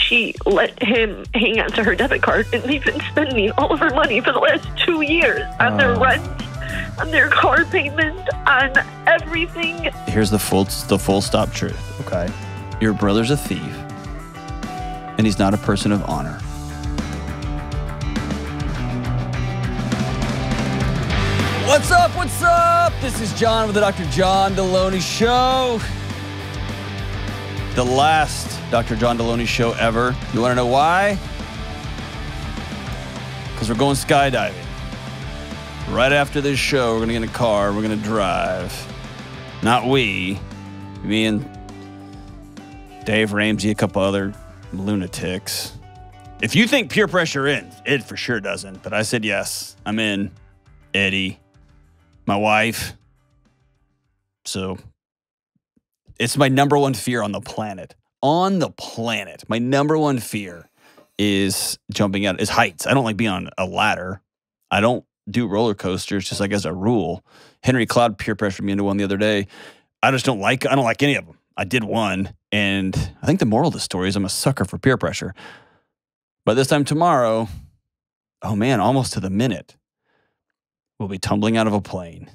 she let him hang on to her debit card, and they've been spending all of her money for the last 2 years on their rent, on their car payment, on everything. Here's the full stop truth, okay? Your brother's a thief, and he's not a person of honor. What's up? What's up? This is John with the Dr. John Delony Show. The last Dr. John Delony show ever. You want to know why? Because we're going skydiving. Right after this show, we're going to get in a car. We're going to drive. Not we. Me and Dave Ramsey, a couple other lunatics. If you think peer pressure ends, it for sure doesn't. But I said yes. I'm in. Eddie. My wife. So it's my number one fear on the planet. On the planet. My number one fear is jumping out, is heights. I don't like being on a ladder. I don't do roller coasters, just like as a rule. Henry Cloud peer pressured me into one the other day. I don't like any of them. I did one, and I think the moral of the story is I'm a sucker for peer pressure. But this time tomorrow, oh man, almost to the minute, we'll be tumbling out of a plane.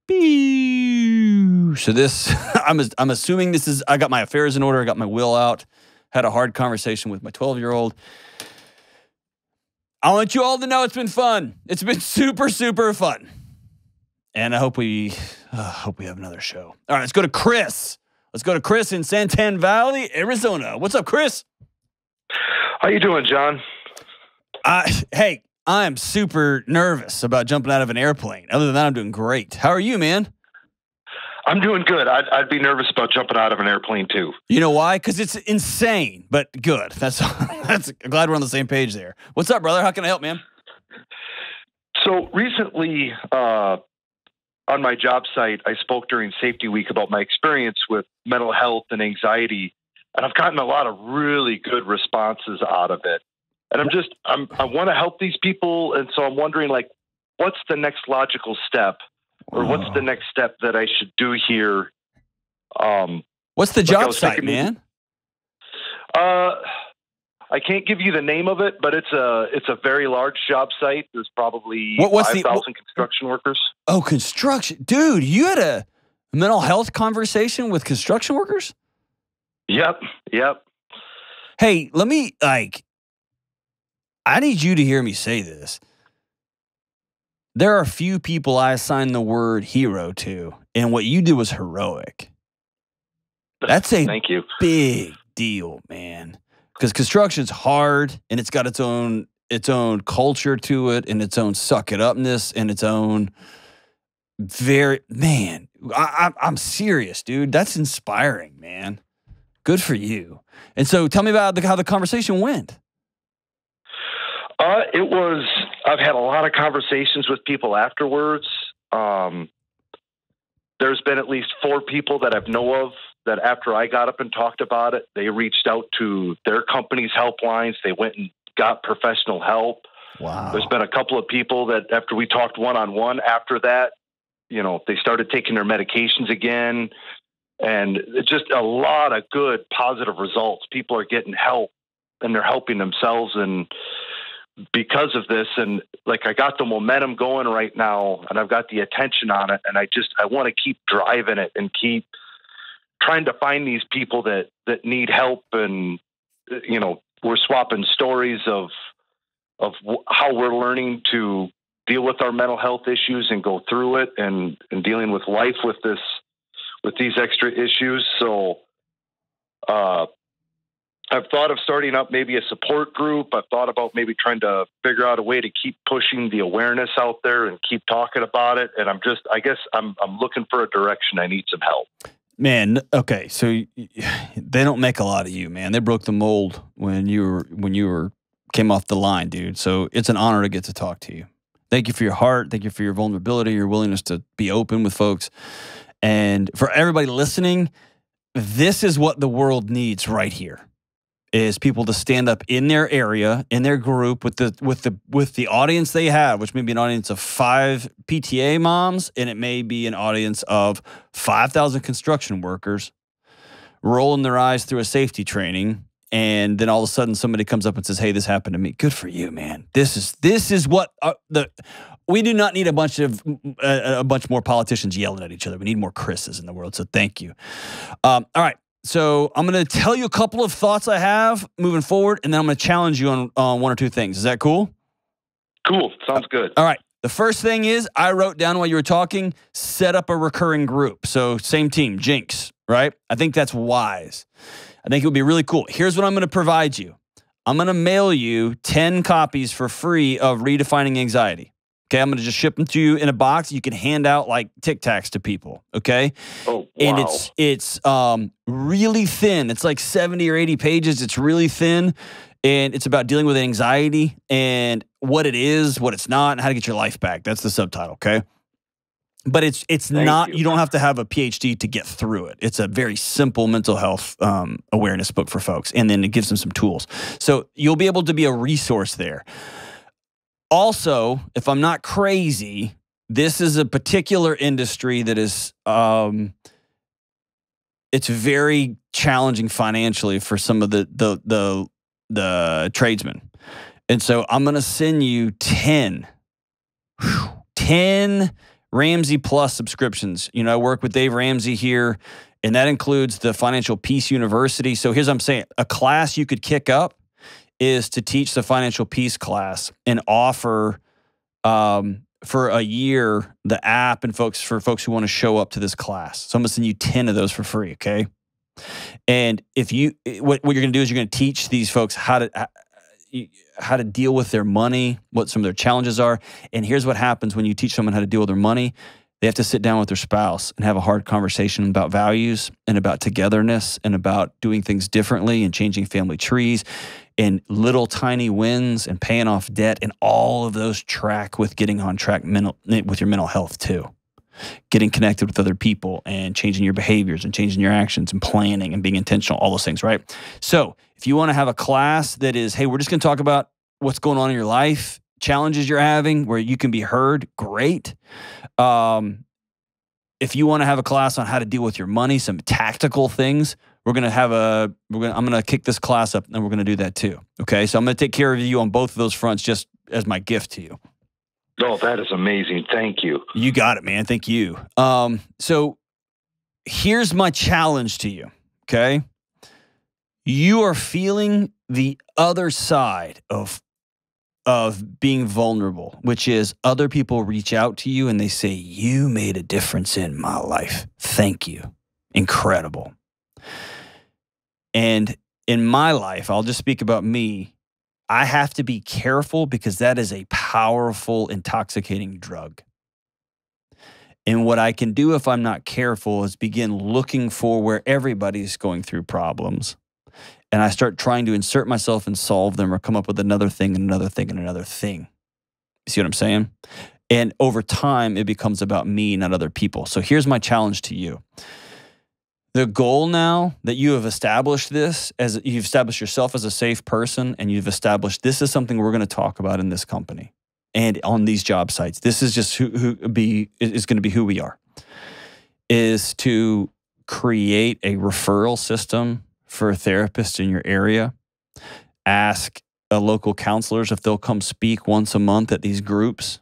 So this, I'm assuming this is, I got my affairs in order. I got my will out. Had a hard conversation with my 12-year-old. I want you all to know it's been fun. It's been super, super fun. And I hope we have another show. All right, let's go to Chris. Let's go to Chris in Santan Valley, Arizona. What's up, Chris? How you doing, John? Hey, I'm super nervous about jumping out of an airplane. Other than that, I'm doing great. How are you, man? I'm doing good. I'd be nervous about jumping out of an airplane too. You know why? Because it's insane, but good. That's I'm glad we're on the same page there. What's up, brother? How can I help, man? So recently, on my job site, I spoke during Safety Week about my experience with mental health and anxiety, and I've gotten a lot of really good responses out of it. And I want to help these people, and so I'm wondering, like, what's the next logical step? Or what's the next step that I should do here? What's the job site, man? I can't give you the name of it, but it's a very large job site. There's probably 5,000 construction workers. Oh, construction. Dude, you had a mental health conversation with construction workers? Yep. Hey, I need you to hear me say this. There are a few people I assign the word hero to, and what you did was heroic. That's a Thank you. Big deal, man. Because construction's hard, and it's got its own culture to it, and its own suck it upness, and its own I'm serious, dude. That's inspiring, man. Good for you. And so, tell me about how the conversation went. I've had a lot of conversations with people afterwards. There's been at least 4 people that I know of that after I got up and talked about it, they reached out to their company's helplines. They went and got professional help. Wow. There's been a couple of people that after we talked one-on-one after that, they started taking their medications again. And it's just a lot of good positive results. People are getting help and they're helping themselves. And because of this, and I got the momentum going right now, and I've got the attention on it, and I want to keep driving it and keep trying to find these people that need help. And we're swapping stories of how we're learning to deal with our mental health issues and go through it, and dealing with life with these extra issues. So I've thought of starting up maybe a support group. I've thought about maybe trying to figure out a way to keep pushing the awareness out there and keep talking about it. And I guess I'm looking for a direction. I need some help. Man, okay, so they don't make a lot of you, man. They broke the mold when you came off the line, dude. So it's an honor to get to talk to you. Thank you for your heart. Thank you for your vulnerability, your willingness to be open with folks. And for everybody listening, this is what the world needs right here. Is people to stand up in their area, in their group, with the audience they have, which may be an audience of 5 PTA moms, and it may be an audience of 5,000 construction workers rolling their eyes through a safety training and then all of a sudden somebody comes up and says, "Hey, this happened to me." Good for you, man. This is what we do not need a bunch more politicians yelling at each other. We need more Chris's in the world. So thank you. All right. So I'm going to tell you a couple of thoughts I have moving forward, and then I'm going to challenge you on one or two things. Is that cool? Cool. Sounds good. All right. The first thing is I wrote down while you were talking, set up a recurring group. So same team, Jinx, right? I think that's wise. I think it would be really cool. Here's what I'm going to provide you. I'm going to mail you 10 copies for free of Redefining Anxiety. Okay, I'm going to just ship them to you in a box. You can hand out like Tic Tacs to people, okay? Oh, wow. And it's really thin. It's like 70 or 80 pages. It's really thin, and it's about dealing with anxiety and what it is, what it's not, and how to get your life back. That's the subtitle, okay? But it's not, you don't have to have a PhD to get through it. It's a very simple mental health awareness book for folks, and then it gives them some tools. So you'll be able to be a resource there. Also, if I'm not crazy, this is a particular industry that is, it's very challenging financially for some of the tradesmen. And so I'm going to send you 10 Ramsey Plus subscriptions. You know, I work with Dave Ramsey here, and that includes the Financial Peace University. So here's what I'm saying. A class you could kick up is to teach the Financial Peace class and offer for a year the app and for folks who want to show up to this class. So I'm going to send you 10 of those for free, okay? And if you, what you're going to do is you're going to teach these folks how to deal with their money, what some of their challenges are. And here's what happens when you teach someone how to deal with their money. They have to sit down with their spouse and have a hard conversation about values and about togetherness and about doing things differently and changing family trees and little tiny wins and paying off debt, and all of those track with getting on track with your mental health too. Getting connected with other people and changing your behaviors and changing your actions and planning and being intentional, all those things, right? So if you want to have a class that is, hey, we're just going to talk about what's going on in your life, challenges you're having, where you can be heard, great. If you want to have a class on how to deal with your money, some tactical things, I'm going to kick this class up, and we're going to do that too. Okay. So I'm going to take care of you on both of those fronts just as my gift to you. Oh, that is amazing. Thank you. You got it, man. Thank you. So here's my challenge to you. Okay. You are feeling the other side of being vulnerable, which is other people reach out to you and they say, "You made a difference in my life. Thank you. Incredible." And in my life, I'll just speak about me. I have to be careful because that is a powerful, intoxicating drug. And what I can do if I'm not careful is begin looking for where everybody's going through problems. And I start trying to insert myself and solve them or come up with another thing and another thing and another thing. You see what I'm saying? And over time, it becomes about me, not other people. So here's my challenge to you. The goal now that you have established this, as you've established yourself as a safe person, and you've established this is something we're going to talk about in this company and on these job sites. This is just is going to be who we are, is to create a referral system for therapists in your area. Ask local counselors if they'll come speak once a month at these groups.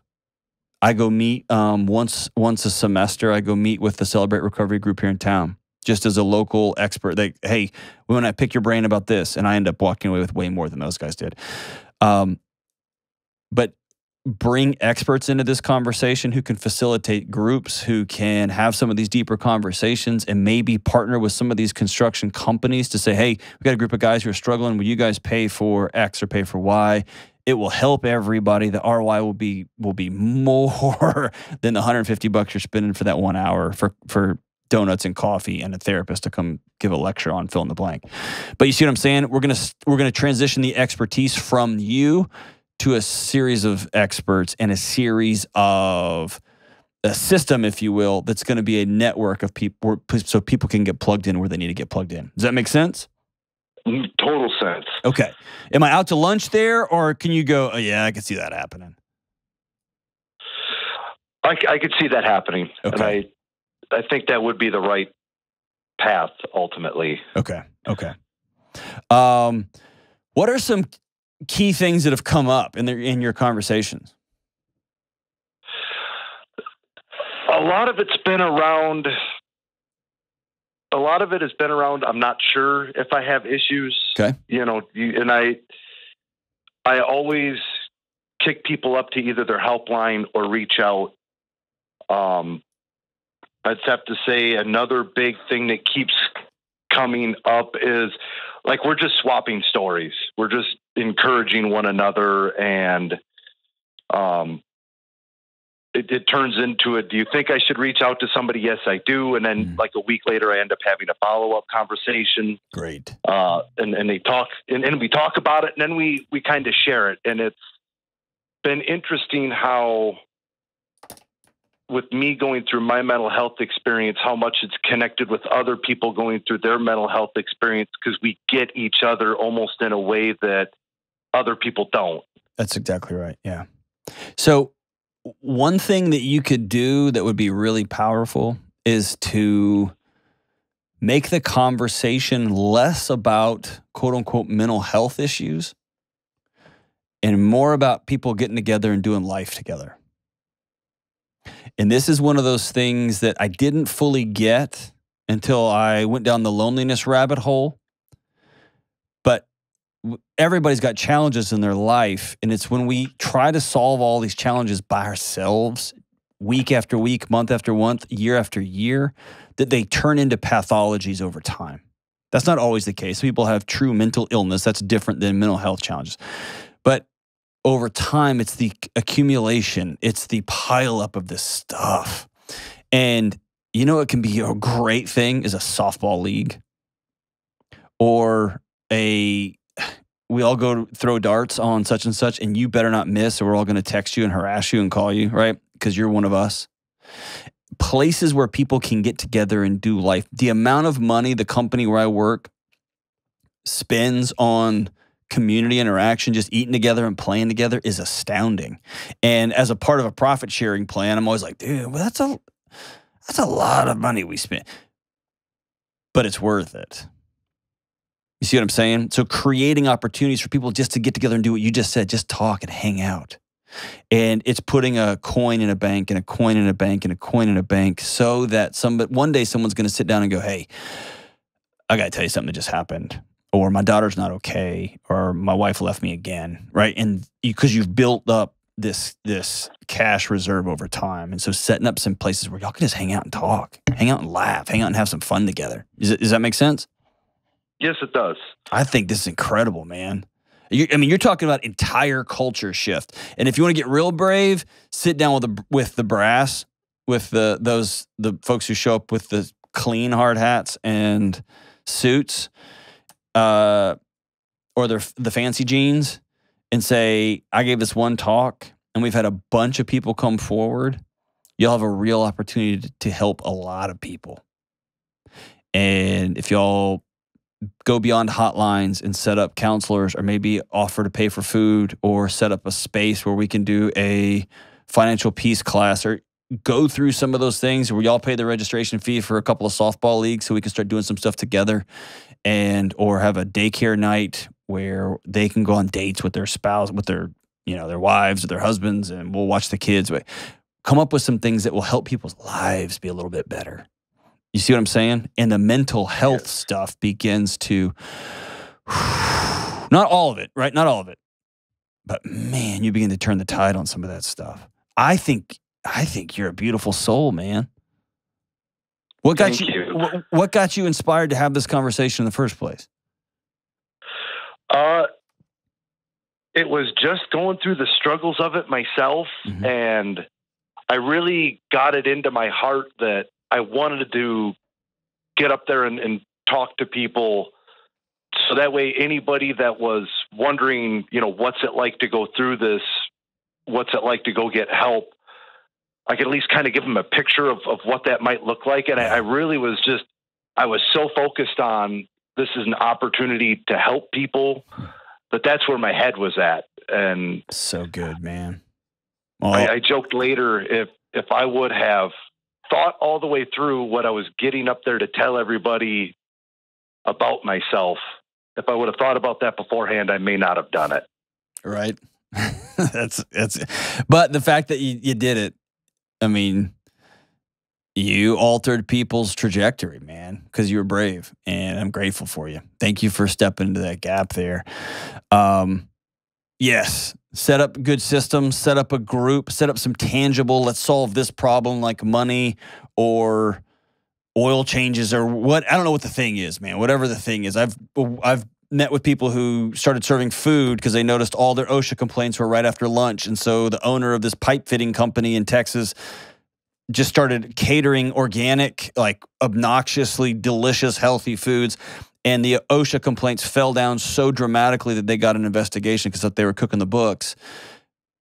I go meet once a semester. I go meet with the Celebrate Recovery group here in town, just as a local expert. Hey, we want to pick your brain about this, and I end up walking away with way more than those guys did. But bring experts into this conversation who can facilitate groups, who can have some of these deeper conversations, and maybe partner with some of these construction companies to say, hey, we got a group of guys who are struggling. Will you guys pay for X or pay for Y? It will help everybody. The ROI will be more than the $150 you're spending for that 1 hour for donuts and coffee and a therapist to come give a lecture on fill in the blank. But you see what I'm saying? We're gonna transition the expertise from you to a series of experts and a series of a system, if you will, that's going to be a network of people, so people can get plugged in where they need to get plugged in. Does that make sense? Total sense. Okay. Am I out to lunch there, or can you go, oh, yeah, I can see that happening? I could see that happening. Okay. And I think that would be the right path ultimately. Okay. What are some key things that have come up in your conversations? A lot of it has been around. I'm not sure if I have issues. Okay. I always kick people up to either their helpline or reach out. I'd have to say another big thing that keeps coming up is like we're just swapping stories. We're just encouraging one another, and it turns into do you think I should reach out to somebody? Yes, I do. And then like a week later, I end up having a follow-up conversation. Great. And they talk and we talk about it, and then we kind of share it. And it's been interesting how, with me going through my mental health experience, how much it's connected with other people going through their mental health experience, because we get each other almost in a way that other people don't. That's exactly right. Yeah. So one thing that you could do that would be really powerful is to make the conversation less about quote unquote mental health issues and more about people getting together and doing life together. And this is one of those things that I didn't fully get until I went down the loneliness rabbit hole. But everybody's got challenges in their life, and it's when we try to solve all these challenges by ourselves, week after week, month after month, year after year, that they turn into pathologies over time. That's not always the case. People have true mental illness. That's different than mental health challenges. But over time, it's the accumulation. It's the pile up of this stuff. And it can be a great thing is a softball league, or we all go throw darts on such and such, and you better not miss, or we're all going to text you and harass you and call you, right? Because you're one of us. Places where people can get together and do life. The amount of money the company where I work spends on community interaction, just eating together and playing together, is astounding. And as a part of a profit sharing plan, I'm always like, dude, well, that's a lot of money we spent, but it's worth it. You see what I'm saying? So creating opportunities for people just to get together and do what you just said, just talk and hang out. And it's putting a coin in a bank and a coin in a bank and a coin in a bank, so that one day someone's going to sit down and go, hey, I got to tell you something that just happened. Or my daughter's not okay, or my wife left me again, right? And because you've built up this cash reserve over time. And so setting up some places where y'all can just hang out and talk, hang out and laugh, hang out and have some fun together. Does that make sense? Yes, it does. I think this is incredible, man. You're talking about entire culture shift. And if you want to get real brave, sit down with the brass, with the folks who show up with the clean hard hats and suits, or the fancy jeans, and say, I gave this one talk and we've had a bunch of people come forward. You'll have a real opportunity to help a lot of people. And if y'all go beyond hotlines and set up counselors, or maybe offer to pay for food, or set up a space where we can do a financial peace class, or go through some of those things where y'all pay the registration fee for a couple of softball leagues so we can start doing some stuff together, or have a daycare night where they can go on dates with their spouse, with their wives or their husbands, and we'll watch the kids. But come up with some things that will help people's lives be a little bit better. You see what I'm saying? And the mental health stuff begins to, not all of it, right? Not all of it. But man, you begin to turn the tide on some of that stuff. I think you're a beautiful soul, man. What got you inspired to have this conversation in the first place? It was just going through the struggles of it myself. Mm-hmm. And I really got it into my heart that I wanted to get up there and talk to people, so that way anybody that was wondering, what's it like to go through this, what's it like to go get help, I could at least kind of give them a picture of what that might look like. And I really was I was so focused on, this is an opportunity to help people, but that's where my head was at. And so good, man. Well, I joked later, if I would have thought all the way through what I was getting up there to tell everybody about myself, If I would have thought about that beforehand, I may not have done it. Right. That's but the fact that you did it, I mean, you altered people's trajectory, man, because you were brave, and I'm grateful for you. Thank you for stepping into that gap there. Yes, set up good systems, set up a group, set up some tangible, let's solve this problem like money or oil changes or what. I don't know what the thing is, man. Whatever the thing is. I've met with people who started serving food because they noticed all their OSHA complaints were right after lunch. And so the owner of this pipe fitting company in Texas just started catering organic, like obnoxiously delicious, healthy foods. And the OSHA complaints fell down so dramatically that they got an investigation because they were cooking the books.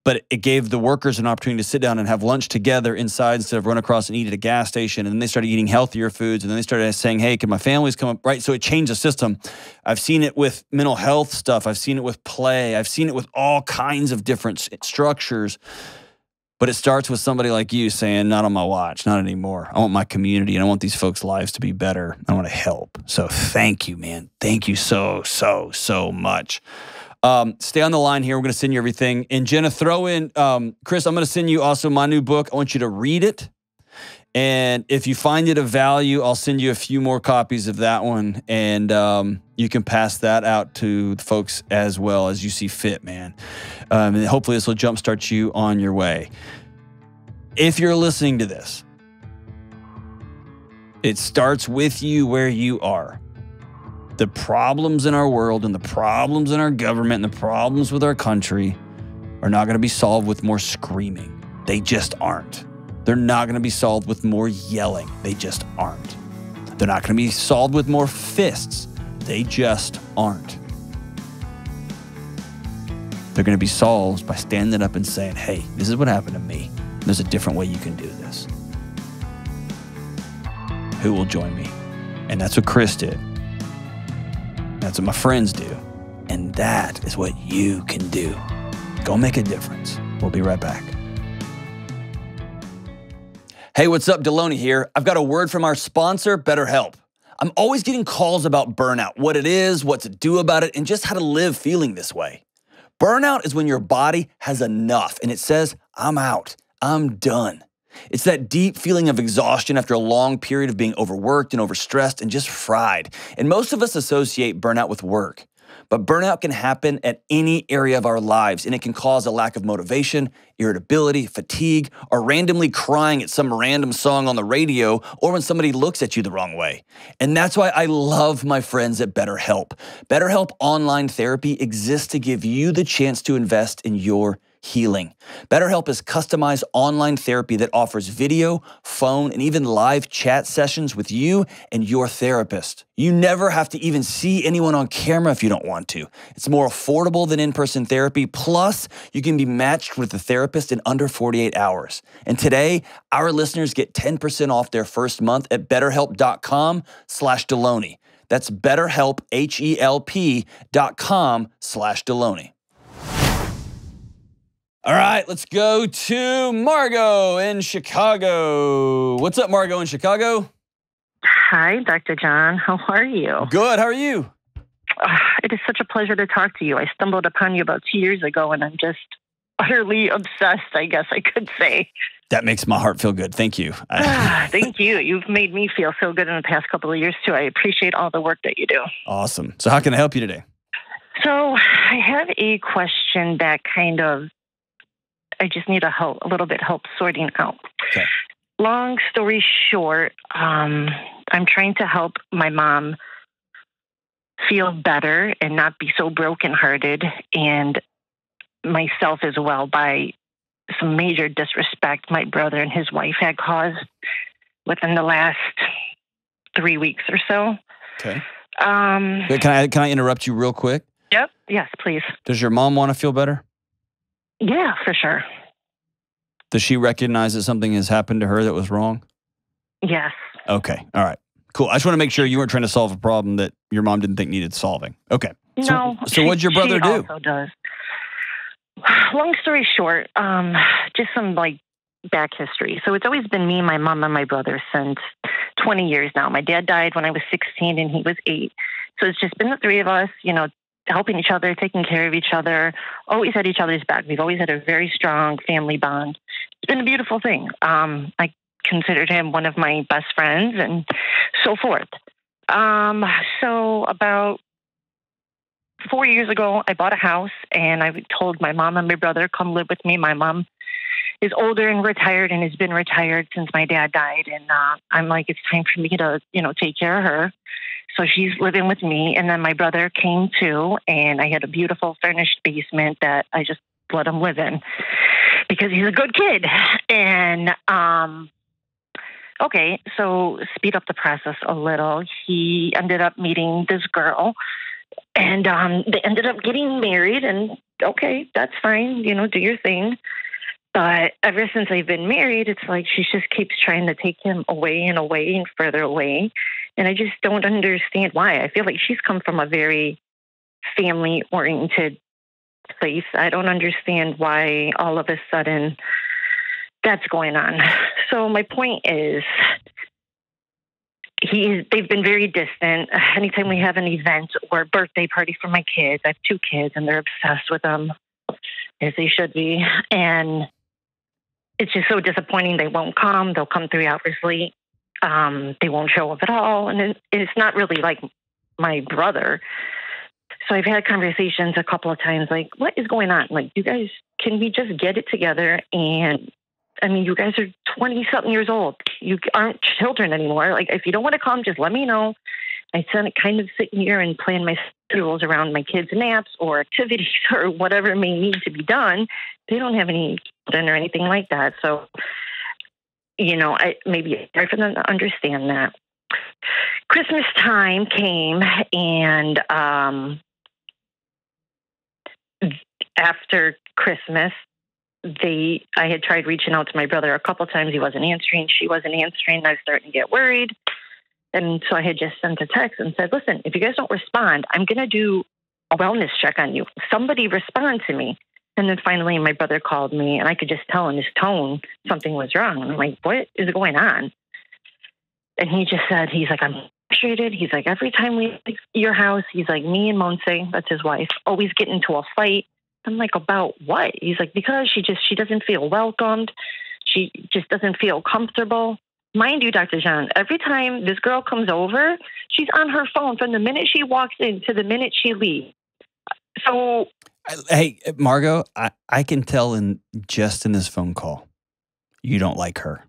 But it gave the workers an opportunity to sit down and have lunch together inside instead of run across and eat at a gas station. And then they started eating healthier foods. And then they started saying, hey, can my families come up? Right. So it changed the system. I've seen it with mental health stuff. I've seen it with play. I've seen it with all kinds of different structures. But it starts with somebody like you saying, not on my watch, not anymore. I want my community and I want these folks' lives to be better. I want to help. So thank you, man. Thank you so much. Stay on the line here. We're going to send you everything. And Jenna, throw in, Chris, I'm going to send you also my new book. I want you to read it. And if you find it of value, I'll send you a few more copies of that one. And you can pass that out to the folks as well as you see fit, man. And hopefully this will jumpstart you on your way. If you're listening to this, it starts with you where you are. The problems in our world and the problems in our government and the problems with our country are not going to be solved with more screaming. They just aren't. They're not going to be solved with more yelling. They just aren't. They're not going to be solved with more fists. They just aren't. They're going to be solved by standing up and saying, hey, this is what happened to me. There's a different way you can do this. Who will join me? And that's what Chris did. That's what my friends do. And that is what you can do. Go make a difference. We'll be right back. Hey, what's up? Delony here. I've got a word from our sponsor, BetterHelp. I'm always getting calls about burnout, what it is, what to do about it, and just how to live feeling this way. Burnout is when your body has enough and it says, I'm out, I'm done. It's that deep feeling of exhaustion after a long period of being overworked and overstressed and just fried. And most of us associate burnout with work. But burnout can happen at any area of our lives, and it can cause a lack of motivation, irritability, fatigue, or randomly crying at some random song on the radio or when somebody looks at you the wrong way. And that's why I love my friends at BetterHelp. BetterHelp Online Therapy exists to give you the chance to invest in your healing. BetterHelp is customized online therapy that offers video, phone, and even live chat sessions with you and your therapist. You never have to even see anyone on camera if you don't want to. It's more affordable than in-person therapy. Plus, you can be matched with a therapist in under 48 hours. And today, our listeners get 10% off their first month at betterhelp.com/Delony. That's BetterHelp, HELP.com/Delony. All right, let's go to Margot in Chicago. What's up, Margot in Chicago? Hi, Dr. John. How are you? Good. How are you? It is such a pleasure to talk to you. I stumbled upon you about 2 years ago, and I'm just utterly obsessed, I guess I could say. That makes my heart feel good. Thank you. Thank you. You've made me feel so good in the past couple of years, too. I appreciate all the work that you do. Awesome. So how can I help you today? So I have a question that I just need a little bit help sorting out. Okay. Long story short, I'm trying to help my mom feel better and not be so brokenhearted, and myself as well, by some major disrespect my brother and his wife had caused within the last 3 weeks or so. Okay. Can I interrupt you real quick? Yep. Yes, please. Does your mom want to feel better? Yeah, for sure. Does she recognize that something has happened to her that was wrong? Yes. Okay. All right. Cool. I just want to make sure you weren't trying to solve a problem that your mom didn't think needed solving. Okay. No. So what'd your brother do? She also does. Long story short, just some back history. So it's always been me, my mom, and my brother since 20 years now. My dad died when I was 16 and he was 8. So it's just been the three of us, helping each other, taking care of each other, always had each other's back. We've always had a very strong family bond. It's been a beautiful thing. I considered him one of my best friends and so forth. So about 4 years ago, I bought a house and I told my mom and my brother, come live with me. My mom is older and retired and has been retired since my dad died. And I'm like, it's time for me to, take care of her. So she's living with me. And then my brother came too. And I had a beautiful furnished basement that I just let him live in because he's a good kid. And, okay, so speed up the process a little. He ended up meeting this girl and they ended up getting married. And okay, that's fine. Do your thing. But ever since I've been married, it's like she just keeps trying to take him away and further away. And I just don't understand why. I feel like she's come from a very family-oriented place. I don't understand why all of a sudden that's going on. So my point is, they've been very distant. Anytime we have an event or a birthday party for my kids, I have 2 kids and they're obsessed with them, as they should be. And it's just so disappointing. They won't come. They'll come 3 hours late. They won't show up at all. And it's not really like my brother. So I've had conversations a couple of times, like, what is going on? Like, you guys, can we just get it together? And I mean, you guys are 20-something years old. You aren't children anymore. Like, if you don't want to come, just let me know. I kind of sit here and plan my schedules around my kids' naps or activities or whatever may need to be done. They don't have any children or anything like that. So, maybe it's hard for them to understand that. Christmas time came, and after Christmas, I had tried reaching out to my brother a couple times. He wasn't answering. She wasn't answering. I was starting to get worried. And so I had just sent a text and said, listen, if you guys don't respond, I'm going to do a wellness check on you. Somebody respond to me. And then finally my brother called me and I could just tell in his tone something was wrong. And I'm like, what is going on? And he just said, he's like, I'm frustrated. He's like, every time we leave your house, he's like, me and Monse, that's his wife, always get into a fight. I'm like, about what? He's like, because she doesn't feel welcomed. She just doesn't feel comfortable. Mind you, Dr. John, every time this girl comes over, she's on her phone from the minute she walks in to the minute she leaves. So, hey, Margot, I can tell just in this phone call, you don't like her.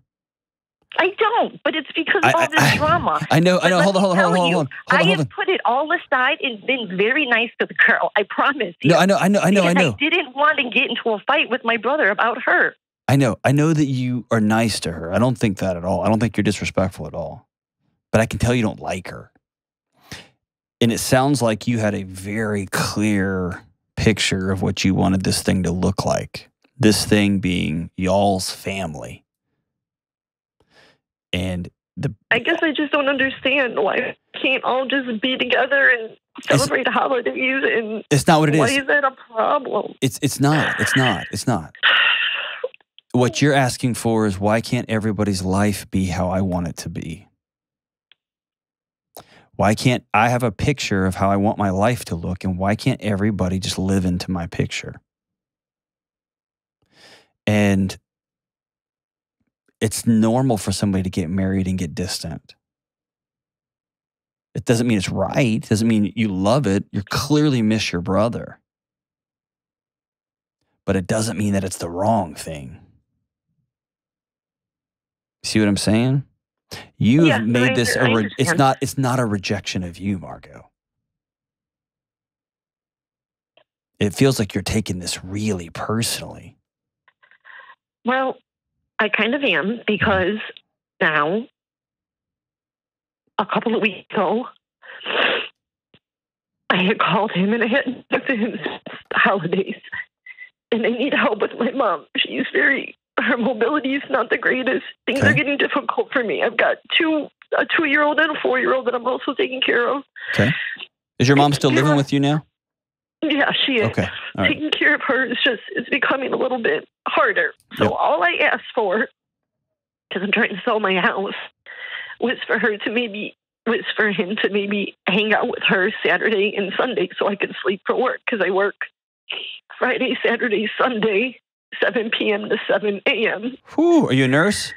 I don't, but it's because of all this drama. I know. Hold on. I have put it all aside and been very nice to the girl. I promise you. No, I know. I didn't want to get into a fight with my brother about her. I know that you are nice to her. I don't think that at all. I don't think you're disrespectful at all. But I can tell you don't like her. And it sounds like you had a very clear picture of what you wanted this thing to look like. This thing being y'all's family. And I guess I just don't understand why we can't all just be together and celebrate holidays. And it's not what it is. Why is that a problem? It's not. What you're asking for is, why can't everybody's life be how I want it to be? Why can't I have a picture of how I want my life to look, and why can't everybody just live into my picture? And it's normal for somebody to get married and get distant. It doesn't mean it's right. It doesn't mean you love it. You clearly miss your brother. But it doesn't mean that it's the wrong thing. See what I'm saying? You have made this it's not a rejection of you, Margot. It feels like you're taking this really personally. Well, I kind of am, because now, a couple of weeks ago, I had called him and I hadn't talked to him since the holidays. And I need help with my mom. Her mobility is not the greatest. Things are getting difficult for me. I've got a 2-year-old and a 4-year-old that I'm also taking care of. Okay. Is your mom still living with you now? Yeah, she is. Okay. All right. Taking care of her it's becoming a little bit harder. So all I asked for, because I'm trying to sell my house, was for her to maybe was for him to maybe hang out with her Saturday and Sunday so I could sleep for work, because I work Friday, Saturday, Sunday, 7 p.m. to 7 a.m. Whew, are you a nurse?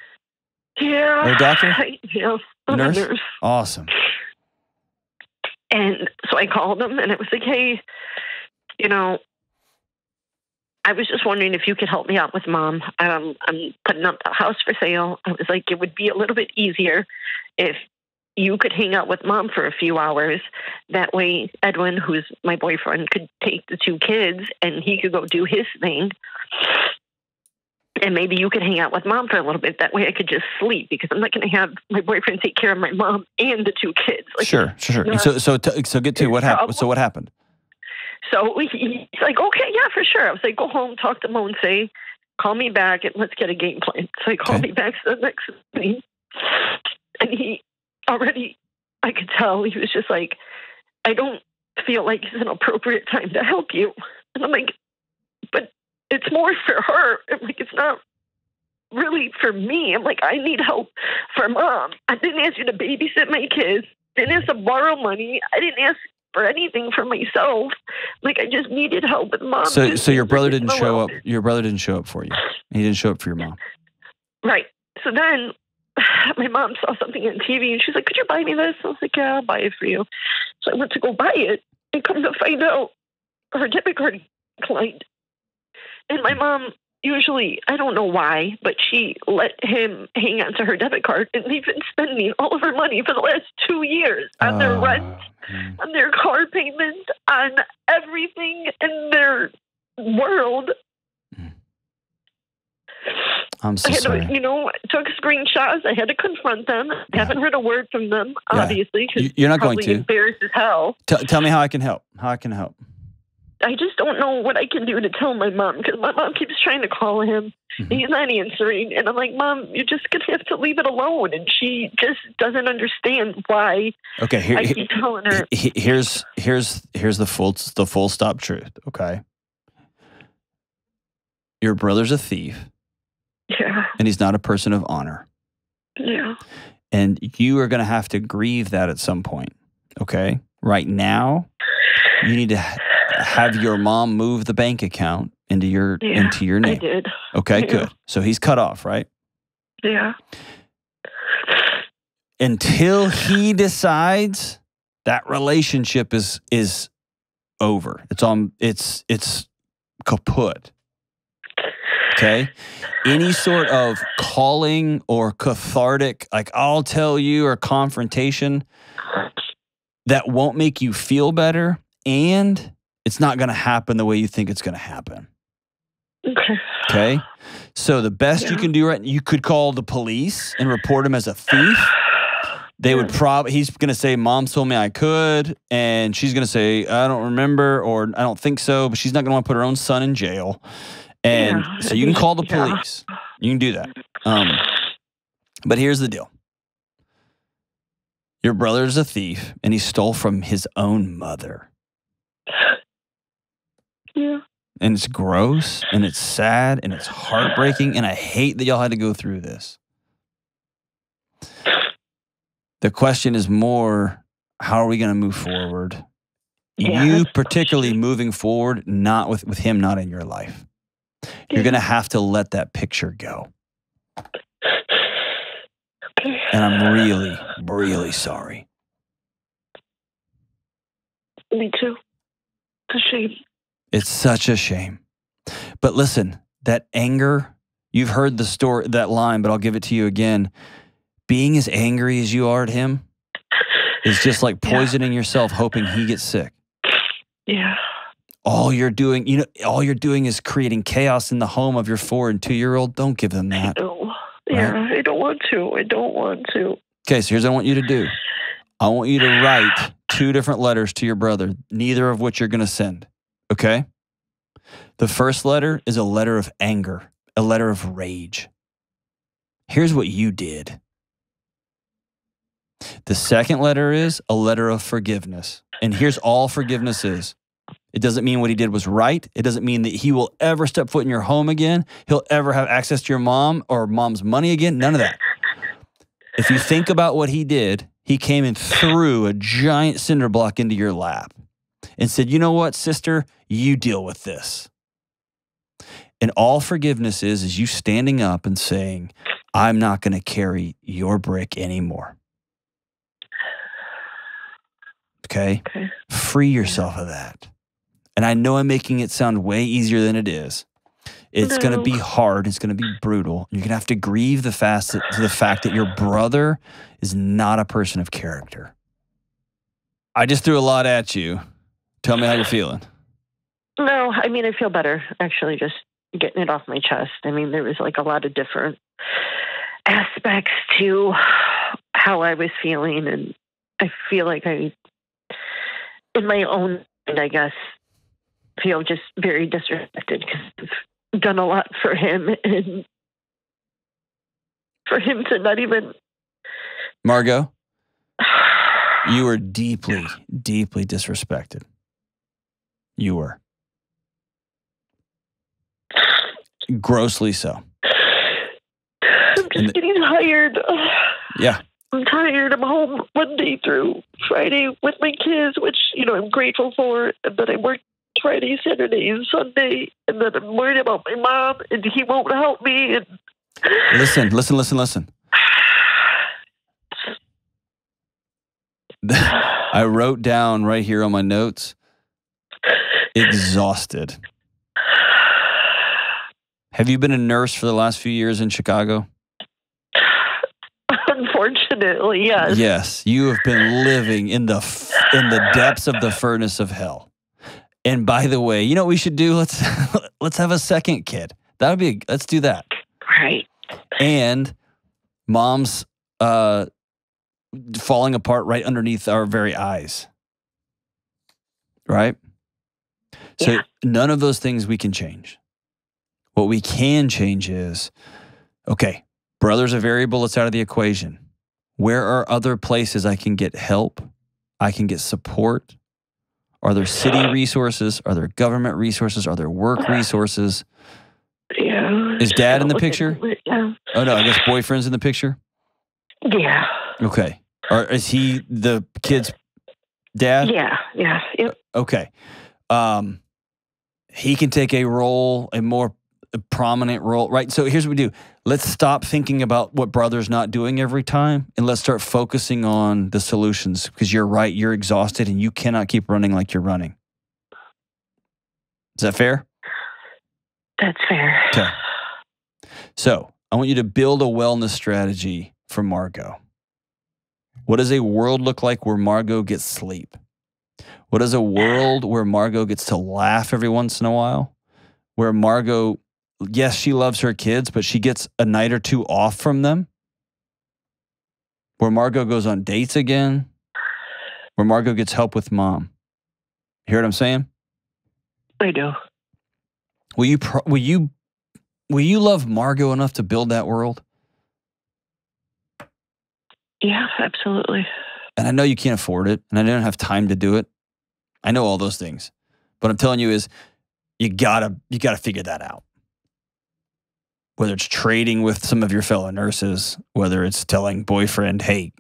Yeah. Or a doctor? Yeah, I'm a nurse. Awesome. And so I called him, and it was like, hey, I was just wondering if you could help me out with Mom. I'm putting up the house for sale. I was like, it would be a little bit easier if you could hang out with Mom for a few hours. That way, Edwin, who's my boyfriend, could take the 2 kids and he could go do his thing. And maybe you could hang out with Mom for a little bit. That way I could just sleep, because I'm not going to have my boyfriend take care of my mom and the 2 kids. Like, sure. So get to what happened. So what happened? So he's like, okay, yeah, for sure. I was like, go home, talk to Mo and say, call me back and let's get a game plan. So he called me back the next morning, and he already, I could tell, he was just like, I don't feel like it's an appropriate time to help you. And I'm like, but it's more for her. I'm like, it's not really for me. I'm like, I need help for Mom. I didn't ask you to babysit my kids. I didn't ask to borrow money. I didn't ask for anything for myself. Like, I just needed help with Mom. So your brother didn't show up. Your brother didn't show up for you. He didn't show up for your mom. Right. So then my mom saw something on TV and she's like, could you buy me this? I was like, yeah, I'll buy it for you. So I went to go buy it and come to find out her debit card declined. And my mom usually, I don't know why, but she let him hang on to her debit card, and they've been spending all of her money for the last 2 years on their rent, on their car payment, on everything in their world. I'm so sorry. Took screenshots. I had to confront them. I haven't heard a word from them, obviously. You're not going to. Embarrassed as hell. Tell me how I can help. I just don't know what I can do to tell my mom, because my mom keeps trying to call him. Mm-hmm. He's not answering. And I'm like, Mom, you're just going to have to leave it alone. And she just doesn't understand why. Okay, I keep telling her. Here's the full stop truth, okay? Your brother's a thief. Yeah. And he's not a person of honor. Yeah. And you are going to have to grieve that at some point, okay? Right now, you need to have your mom move the bank account into your name. I did. Okay, good. So he's cut off, right? Yeah. Until he decides, that relationship is over. It's kaput. Okay? Any sort of calling or cathartic, like I'll tell you, or confrontation that won't make you feel better, and it's not going to happen the way you think it's going to happen. Okay? So the best you can do you could call the police and report him as a thief. They would he's going to say, Mom told me I could, and she's going to say, I don't remember, or I don't think so, but she's not going to want to put her own son in jail. And so you can call the police. You can do that. But here's the deal. Your brother's a thief, and he stole from his own mother. Yeah. And it's gross, and it's sad, and it's heartbreaking, and I hate that y'all had to go through this. The question is more, how are we going to move forward? Yeah, you particularly moving forward, not with him not in your life. You're going to have to let that picture go. And I'm really, really sorry. Me too. It's a shame. It's such a shame. But listen, that anger, you've heard the story, that line, but I'll give it to you again. Being as angry as you are at him is just like poisoning yourself, hoping he gets sick. Yeah. All you're doing is creating chaos in the home of your 4 and 2-year-old. Don't give them that. I know. Yeah, right? I don't want to. Okay, so here's what I want you to do. I want you to write 2 different letters to your brother, neither of which you're going to send. Okay? The first letter is a letter of anger, a letter of rage. Here's what you did. The second letter is a letter of forgiveness. And here's all forgiveness is. It doesn't mean what he did was right. It doesn't mean that he will ever step foot in your home again. He'll ever have access to your mom or mom's money again. None of that. If you think about what he did he came and threw a giant cinder block into your lap and said, you know what, sister, you deal with this. And all forgiveness is you standing up and saying, I'm not going to carry your brick anymore. Okay? Free yourself of that. And I know I'm making it sound way easier than it is. It's going to be hard. It's going to be brutal. You're going to have to grieve the fact that your brother is not a person of character. I just threw a lot at you. Tell me how you're feeling. No, I mean, I feel better, actually, just getting it off my chest. I mean, there was like a lot of different aspects to how I was feeling. And I feel like I, in my own mind, I guess, feel just very disrespected because I've done a lot for him, and for him to not even. Margot, you were deeply, deeply disrespected. You were. Grossly so. I'm just getting tired. Yeah. I'm tired. I'm home Monday through Friday with my kids, which, I'm grateful for. And then I work Friday, Saturday, and Sunday. And then I'm worried about my mom, and he won't help me. And Listen. I wrote down right here on my notes, exhausted. Have you been a nurse for the last few years in Chicago? Unfortunately, yes. Yes, you have been living in the depths of the furnace of hell. And by the way, you know what we should do? Let's have a second kid. Let's do that. Right. And mom's falling apart right underneath our very eyes. Right? So none of those things we can change. What we can change is, okay, brother's a variable that's out of the equation. Where are other places I can get help? I can get support? Are there city resources? Are there government resources? Are there work resources? Yeah. Is dad in the picture? Yeah. Oh, no, I guess boyfriend's in the picture? Yeah. Okay. Or is he the kid's dad? Yeah. Yep. Okay. He can take a more prominent role, right? So here's what we do. Let's stop thinking about what brother's not doing every time, and let's start focusing on the solutions, because you're right. You're exhausted, and you cannot keep running like you're running. Is that fair? That's fair. Okay. So I want you to build a wellness strategy for Margot. What does a world look like where Margot gets sleep? What is a world where Margot gets to laugh every once in a while? Where Margot, yes, she loves her kids, but she gets a night or two off from them? Where Margot goes on dates again? Where Margot gets help with mom? You hear what I'm saying? I do. Will you love Margot enough to build that world? Yeah, absolutely. And I know you can't afford it, and I don't have time to do it. I know all those things. But I'm telling you is, you gotta figure that out. Whether it's trading with some of your fellow nurses, whether it's telling boyfriend, hey,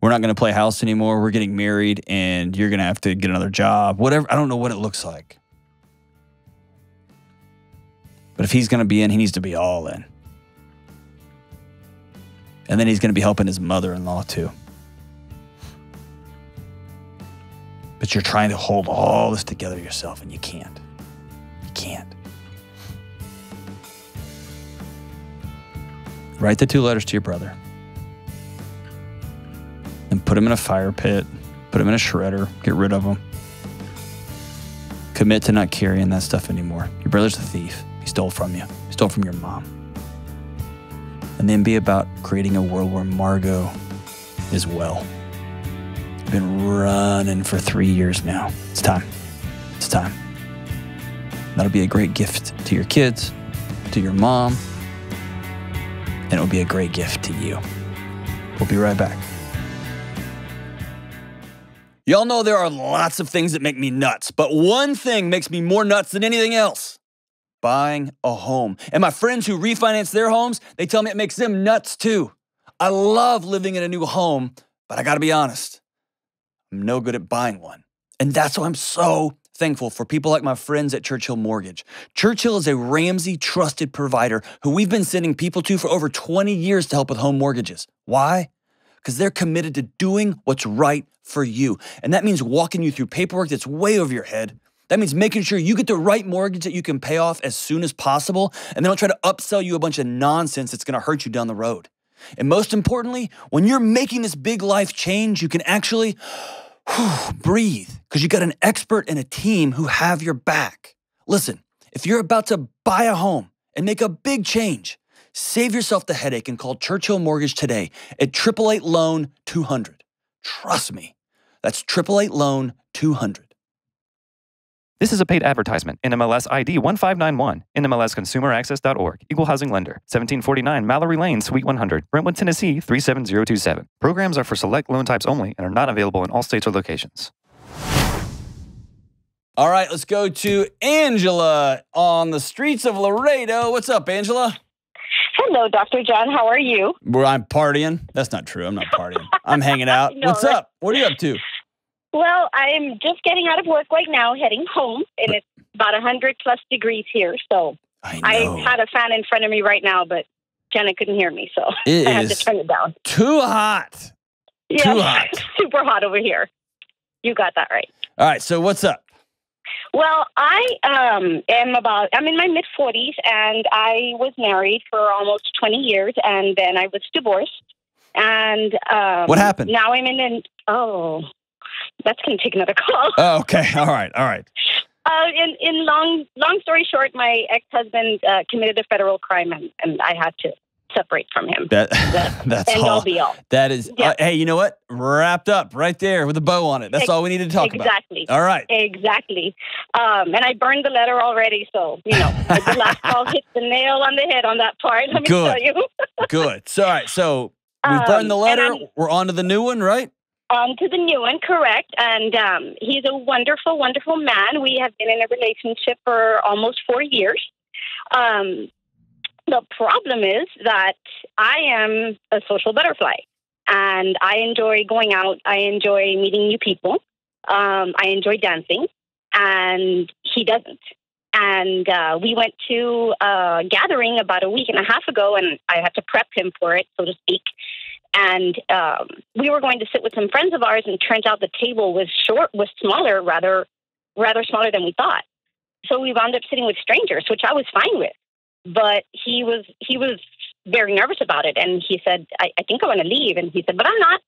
we're not gonna play house anymore, we're getting married, and you're gonna have to get another job, whatever. I don't know what it looks like. But if he's gonna be in, he needs to be all in. And then he's gonna be helping his mother-in-law too. But you're trying to hold all this together yourself, and you can't. You can't. Write the 2 letters to your brother. And put them in a fire pit. Put them in a shredder. Get rid of them. Commit to not carrying that stuff anymore. Your brother's a thief. He stole from you. He stole from your mom. And then be about creating a world where Margot is well. Been running for 3 years now. It's time. It's time. That'll be a great gift to your kids, to your mom, and it'll be a great gift to you. We'll be right back. Y'all know there are lots of things that make me nuts, but one thing makes me more nuts than anything else: buying a home. And my friends who refinance their homes, they tell me it makes them nuts too. I love living in a new home, but I got to be honest, I'm no good at buying one. And that's why I'm so thankful for people like my friends at Churchill Mortgage. Churchill is a Ramsey trusted provider who we've been sending people to for over 20 years to help with home mortgages. Why? Because they're committed to doing what's right for you. And that means walking you through paperwork that's way over your head. That means making sure you get the right mortgage that you can pay off as soon as possible, and they don't try to upsell you a bunch of nonsense that's going to hurt you down the road. And most importantly, when you're making this big life change, you can actually breathe because you got an expert and a team who have your back. Listen, if you're about to buy a home and make a big change, save yourself the headache and call Churchill Mortgage today at 888-LOAN-200. Trust me, that's 888-LOAN-200. This is a paid advertisement. NMLS ID 1591. NMLSConsumerAccess.org. Equal housing lender. 1749 Mallory Lane, Suite 100. Brentwood, Tennessee 37027. Programs are for select loan types only and are not available in all states or locations. All right, let's go to Angela on the streets of Laredo. What's up, Angela? Hello, Dr. John. How are you? Well, I'm partying. That's not true. I'm not partying. I'm hanging out. No, What's up? What are you up to? Well, I'm just getting out of work right now, heading home, and it's about 100 plus degrees here. So I had a fan in front of me right now, but Jenna couldn't hear me, so I had to turn it down. Too hot. Yeah, too hot. Super hot over here. You got that right. All right. So what's up? Well, I'm in my mid-40s, and I was married for almost 20 years, and then I was divorced. And what happened? Now I'm that's going to take another call. Oh, okay. All right. In long story short, my ex-husband committed a federal crime, and I had to separate from him. That's all. Be all. That is. Yeah. Hey, you know what? Wrapped up right there with a bow on it. That's all we needed to talk about. Exactly. All right. Exactly. And I burned the letter already, so the last call hit the nail on the head on that part. Let me tell you. Good. So, all right. So we've burned the letter. We're on to the new one, right? On to the new one, correct. And he's a wonderful, wonderful man. We have been in a relationship for almost 4 years. The problem is that I am a social butterfly, and I enjoy going out. I enjoy meeting new people. I enjoy dancing, and he doesn't. And we went to a gathering about a week and a half ago, and I had to prep him for it, so to speak. And we were going to sit with some friends of ours, and it turns out the table was smaller, rather smaller than we thought. So we wound up sitting with strangers, which I was fine with. But he was very nervous about it, and he said, I think I want to leave. And he said, but I'm not.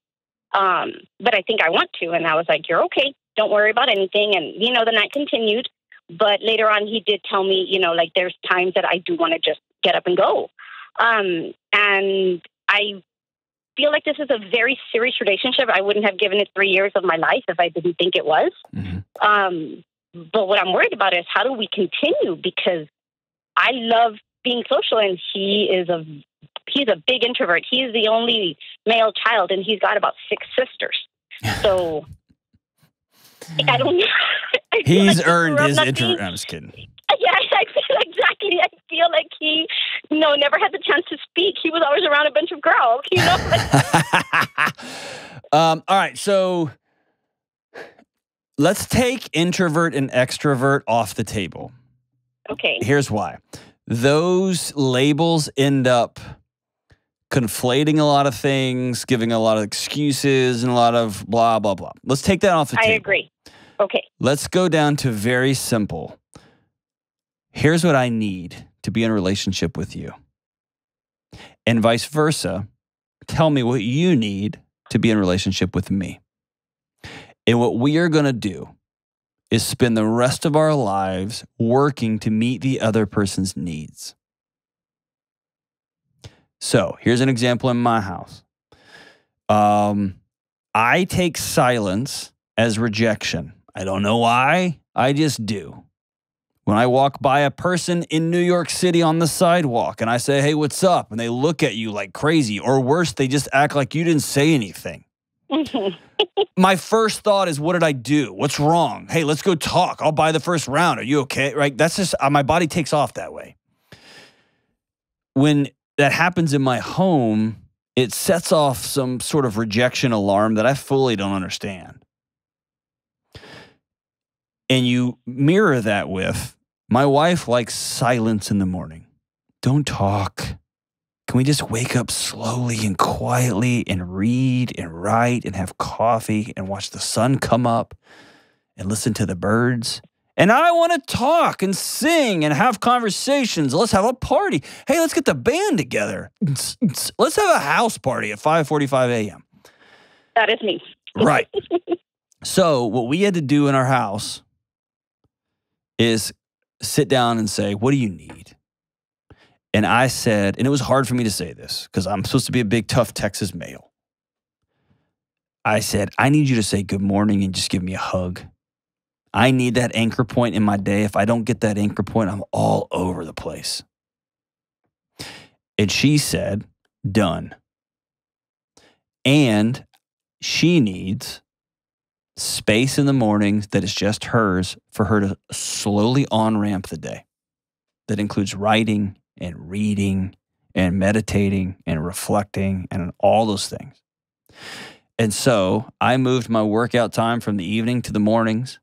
But I think I want to. And I was like, you're okay. Don't worry about anything. And, the night continued. But later on, he did tell me, there's times that I do want to just get up and go. And I feel like this is a very serious relationship. I wouldn't have given it 3 years of my life if I didn't think it was. Mm-hmm. But what I'm worried about is how do we continue? Because I love being social, and he's a big introvert. He's the only male child, and he's got about 6 sisters. So I don't know. He's earned his introvert. I'm just kidding. Yeah, I feel exactly. I feel like he, never had the chance to speak. He was always around a bunch of girls, All right, so let's take introvert and extrovert off the table. Okay. Here's why. Those labels end up conflating a lot of things, giving a lot of excuses, and a lot of blah, blah, blah. Let's take that off the table. I agree. Okay. Let's go down to very simple. Here's what I need to be in a relationship with you. And vice versa. Tell me what you need to be in a relationship with me. And what we are going to do is spend the rest of our lives working to meet the other person's needs. So here's an example in my house. I take silence as rejection. I don't know why. I just do. When I walk by a person in New York City on the sidewalk and I say, hey, what's up? And they look at you like crazy, or worse, they just act like you didn't say anything. My first thought is, what did I do? What's wrong? Hey, let's go talk. I'll buy the first round. Are you okay? Right? That's just, my body takes off that way. When that happens in my home, it sets off some sort of rejection alarm that I fully don't understand. And you mirror that with, my wife likes silence in the morning. Don't talk. Can we just wake up slowly and quietly and read and write and have coffee and watch the sun come up and listen to the birds? And I want to talk and sing and have conversations. Let's have a party. Hey, let's get the band together. Let's have a house party at 5:45 a.m. That is me. Right. So what we had to do in our house is sit down and say, what do you need? And I said, and it was hard for me to say this because I'm supposed to be a big, tough Texas male. I said, I need you to say good morning and just give me a hug. I need that anchor point in my day. If I don't get that anchor point, I'm all over the place. And she said, done. And she needs space in the mornings that is just hers for her to slowly on-ramp the day. That includes writing and reading and meditating and reflecting and all those things. And so I moved my workout time from the evening to the mornings.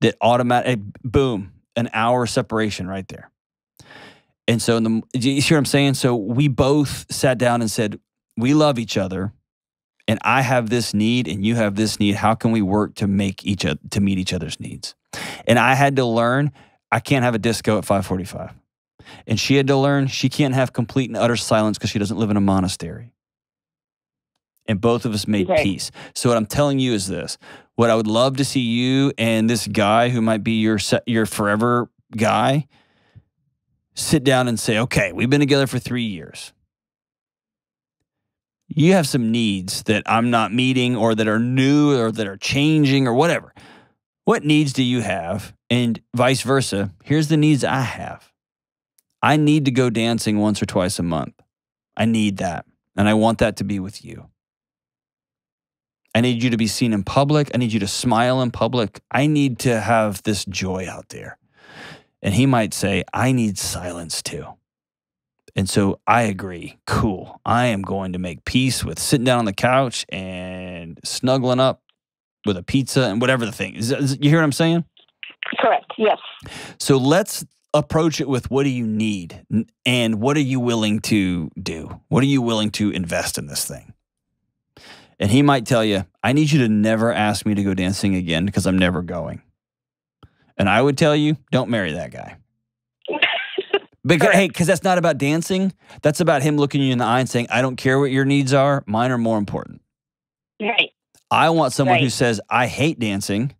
That automatic, boom, an hour separation right there. And so, you see what I'm saying? So we both sat down and said, we love each other, and I have this need, and you have this need. How can we work to meet each other's needs? And I had to learn I can't have a disco at 5:45, and she had to learn she can't have complete and utter silence because she doesn't live in a monastery. And both of us made peace. So what I'm telling you is this. What I would love to see you and this guy who might be your forever guy sit down and say, okay, we've been together for 3 years. You have some needs that I'm not meeting or that are new or that are changing or whatever. What needs do you have? And vice versa. Here's the needs I have. I need to go dancing once or twice a month. I need that. And I want that to be with you. I need you to be seen in public. I need you to smile in public. I need to have this joy out there. And he might say, I need silence too. And so I agree. Cool. I am going to make peace with sitting down on the couch and snuggling up with a pizza and whatever the thing is. You hear what I'm saying? Correct. Yes. So let's approach it with, what do you need? And what are you willing to do? What are you willing to invest in this thing? And he might tell you, I need you to never ask me to go dancing again because I'm never going. And I would tell you, don't marry that guy. Because that's not about dancing. That's about him looking you in the eye and saying, I don't care what your needs are. Mine are more important. Right. I want someone who says, I hate dancing.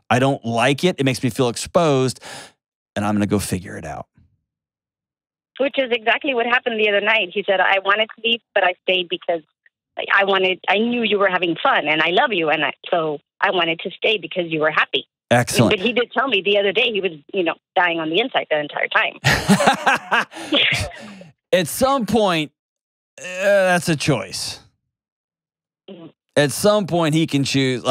I don't like it. It makes me feel exposed. And I'm going to go figure it out. Which is exactly what happened the other night. He said, I wanted to leave, but I stayed because I knew you were having fun and I love you. And so I wanted to stay because you were happy. Excellent. But he did tell me the other day he was, dying on the inside the entire time. At some point, that's a choice. Mm-hmm. At some point, he can choose,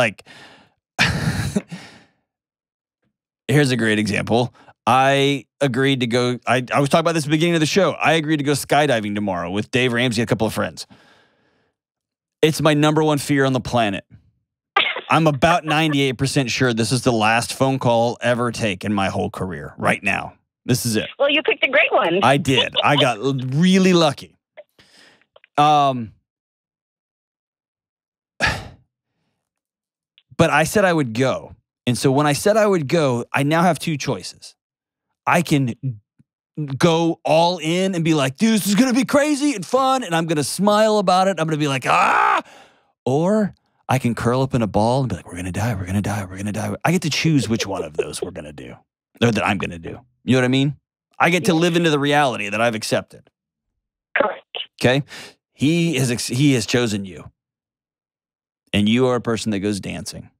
here's a great example. I agreed to go, I was talking about this at the beginning of the show. I agreed to go skydiving tomorrow with Dave Ramsey and a couple of friends. It's my number one fear on the planet. I'm about 98% sure this is the last phone call I'll ever take in my whole career right now. This is it. Well, you picked a great one. I did. I got really lucky. But I said I would go. And so when I said I would go, I now have two choices. I can go all in and be like, dude, this is going to be crazy and fun. And I'm going to smile about it. I'm going to be like, ah. Or I can curl up in a ball and be like, we're going to die. We're going to die. We're going to die. I get to choose which one of those we're going to do or that I'm going to do. You know what I mean? I get to live into the reality that I've accepted. Correct. Okay. He has chosen you. And you are a person that goes dancing.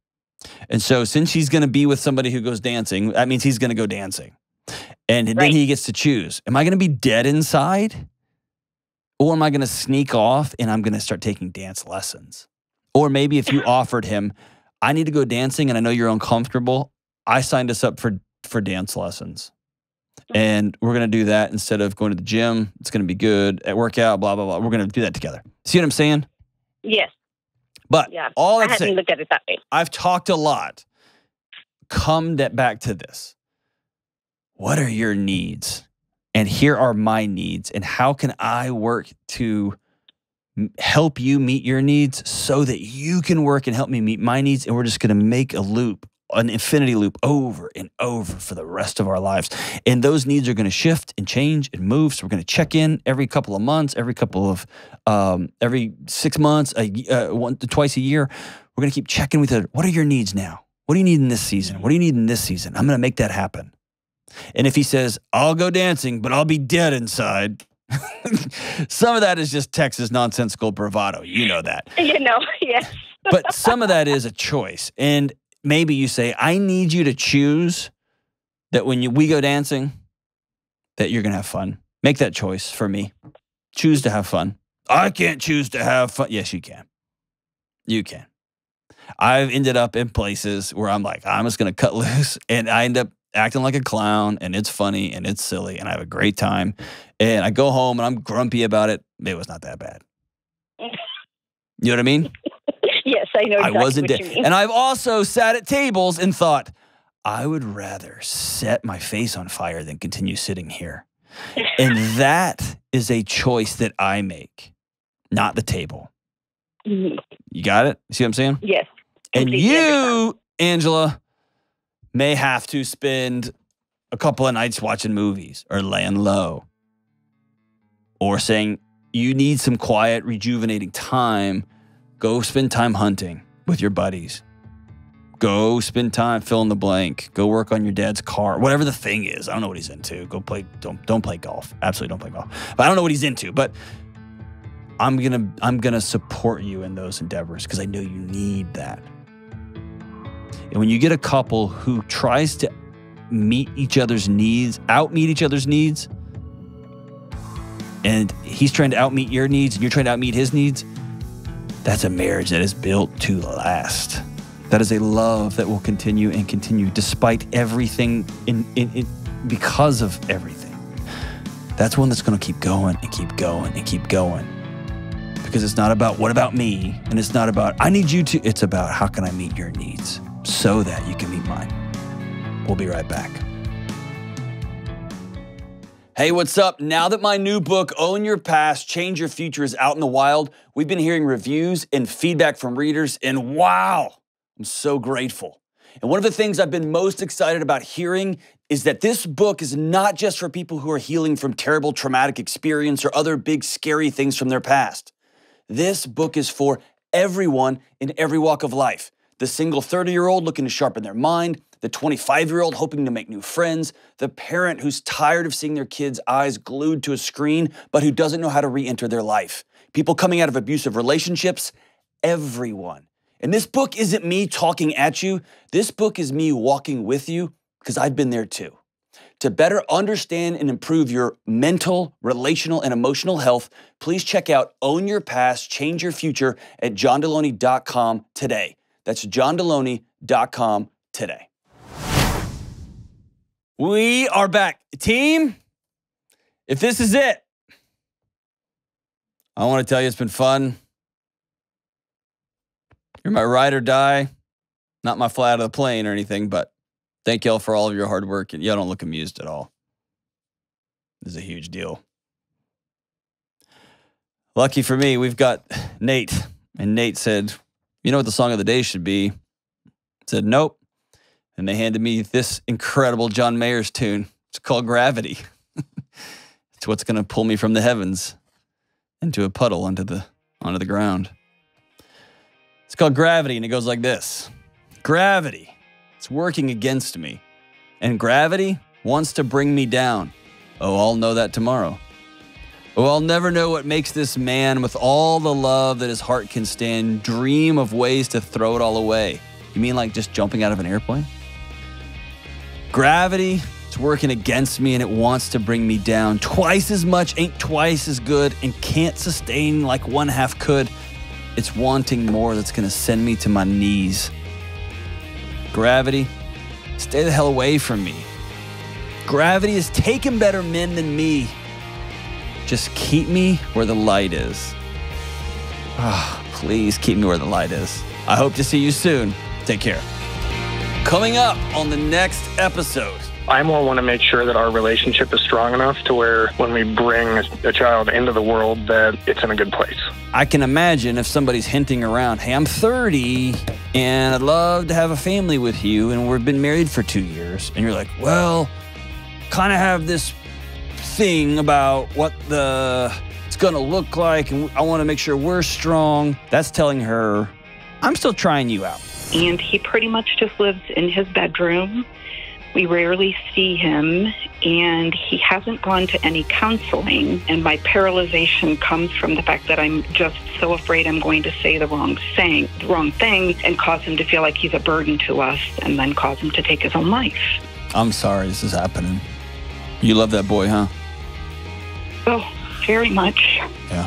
And so since he's going to be with somebody who goes dancing, that means he's going to go dancing. And then he gets to choose. Am I going to be dead inside? Or am I going to sneak off and I'm going to start taking dance lessons? Or maybe if you offered him, I need to go dancing and I know you're uncomfortable. I signed us up for dance lessons. And we're going to do that instead of going to the gym. It's going to be good at workout, blah, blah, blah. We're going to do that together. See what I'm saying? Yes. But Yeah. all I I'd hadn't say, looked at it that way. I've talked a lot. Come back to this. What are your needs? And here are my needs. And how can I work to help you meet your needs so that you can work and help me meet my needs? And we're just going to make a loop, an infinity loop over and over for the rest of our lives. And those needs are going to shift and change and move. So we're going to check in every couple of months, every 6 months, twice a year. We're going to keep checking with it. What are your needs now? What do you need in this season? What do you need in this season? I'm going to make that happen. And if he says, I'll go dancing, but I'll be dead inside. Some of that is just Texas nonsensical bravado. You know that. Yes. But some of that is a choice. And maybe you say, I need you to choose that when we go dancing, that you're going to have fun. Make that choice for me. Choose to have fun. I can't choose to have fun. Yes, you can. You can. I've ended up in places where I'm like, I'm just going to cut loose. And I end up acting like a clown, and it's funny, and it's silly, and I have a great time. And I go home, and I'm grumpy about it. It was not that bad. You know what I mean? Yes, I know exactly I wasn't what you mean. And I've also sat at tables and thought, I would rather set my face on fire than continue sitting here. And that is a choice that I make, not the table. Mm-hmm. You got it? See what I'm saying? Yes. And Completely understand. you, Angela, may have to spend a couple of nights watching movies or laying low or saying you need some quiet, rejuvenating time. Go spend time hunting with your buddies. Go spend time fill in the blank. Go work on your dad's car. Whatever the thing is. I don't know what he's into. Go play. Don't play golf. Absolutely don't play golf. But I don't know what he's into. But I'm gonna support you in those endeavors because I know you need that. And when you get a couple who tries to meet each other's needs, outmeet each other's needs, and he's trying to outmeet your needs and you're trying to outmeet his needs, that's a marriage that is built to last. That is a love that will continue and continue despite everything, because of everything. That's one that's going to keep going and keep going and keep going. Because it's not about what about me, and it's not about I need you to, it's about how can I meet your needs so that you can meet mine. We'll be right back. Hey, what's up? Now that my new book, Own Your Past, Change Your Future, is out in the wild, we've been hearing reviews and feedback from readers, and wow, I'm so grateful. And one of the things I've been most excited about hearing is that this book is not just for people who are healing from terrible traumatic experience or other big scary things from their past. This book is for everyone in every walk of life. The single 30-year-old looking to sharpen their mind, the 25-year-old hoping to make new friends, the parent who's tired of seeing their kids' eyes glued to a screen, but who doesn't know how to re-enter their life. People coming out of abusive relationships, everyone. And this book isn't me talking at you. This book is me walking with you because I've been there too. To better understand and improve your mental, relational, and emotional health, please check out Own Your Past, Change Your Future at johndelony.com today. That's johndelony.com today. We are back. Team, if this is it, I want to tell you it's been fun. You're my ride or die. Not my fly out of the plane or anything, but thank y'all for all of your hard work. And y'all don't look amused at all. This is a huge deal. Lucky for me, we've got Nate. And Nate said, you know what the song of the day should be? I said, nope. And they handed me this incredible John Mayer's tune. It's called Gravity. It's what's going to pull me from the heavens into a puddle onto the ground. It's called Gravity, and it goes like this. Gravity, it's working against me. And gravity wants to bring me down. Oh, I'll know that tomorrow. Oh, I'll never know what makes this man, with all the love that his heart can stand, dream of ways to throw it all away. You mean like just jumping out of an airplane? Gravity, it's working against me and it wants to bring me down. Twice as much ain't twice as good and can't sustain like one half could. It's wanting more that's going to send me to my knees. Gravity, stay the hell away from me. Gravity has taken better men than me. Just keep me where the light is. Please keep me where the light is. I hope to see you soon. Take care. Coming up on the next episode. I more want to make sure that our relationship is strong enough to where when we bring a child into the world that it's in a good place. I can imagine if somebody's hinting around, hey, I'm 30 and I'd love to have a family with you and we've been married for 2 years. And you're like, well, kind of have this thing about what it's going to look like and I want to make sure we're strong. That's telling her, I'm still trying you out. And he pretty much just lives in his bedroom. We rarely see him, and he hasn't gone to any counseling. And my paralyzation comes from the fact that I'm just so afraid I'm going to say the wrong thing and cause him to feel like he's a burden to us and then cause him to take his own life. I'm sorry this is happening. You love that boy, huh? Oh, very much. Yeah.